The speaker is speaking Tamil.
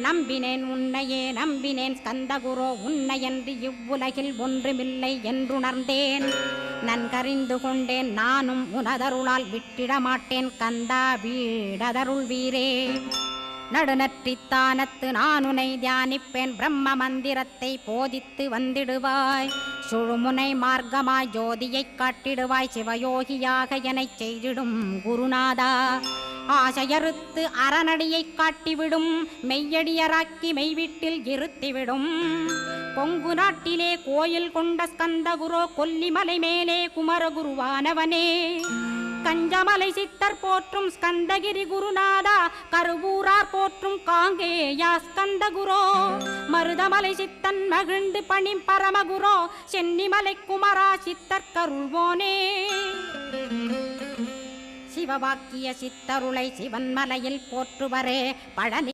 நம்பினேன் உன்னையே நம்பினேன் ஸ்கந்தகுரோ உன்னையன்று இவ்வுலகில் ஒன்றுமில்லை என்றுணர்ந்தேன். நன்கறிந்து கொண்டேன் நானும் உனதருளால் விட்டிட மாட்டேன் கந்தா வீடதருள் வீரே. நடுநற்றித்தானத்து நான் உனை தியானிப்பேன் பிரம்ம மந்திரத்தை போதித்து வந்திடுவாய். சுழுமுனை மார்க்கமாய் ஜோதியைக் காட்டிடுவாய் சிவயோகியாக எனச் செய்திடும் குருநாதா. ஆசையறுத்து அறநடியைக் காட்டிவிடும் மெய்யடியராக்கி மெய்வீட்டில் இருத்திவிடும். கொங்கு நாட்டிலே கோயில் கொண்ட ஸ்கந்தகுரோ கொல்லிமலை மேலே குமரகுருவானவனே. கஞ்சமலை சித்தர் போற்றும் ஸ்கந்தகிரி குருநாதா கருவூரார் போற்றும் காங்கேயா ஸ்கந்தகுரோ. மருதமலை சித்தன் மகிழ்ந்து பணி பரமகுரோ சென்னிமலை குமரா சித்தர் கருள்வோனே. சிவவாக்கிய சித்தருளை சிவன்மலையில் போற்றுவரே பழனி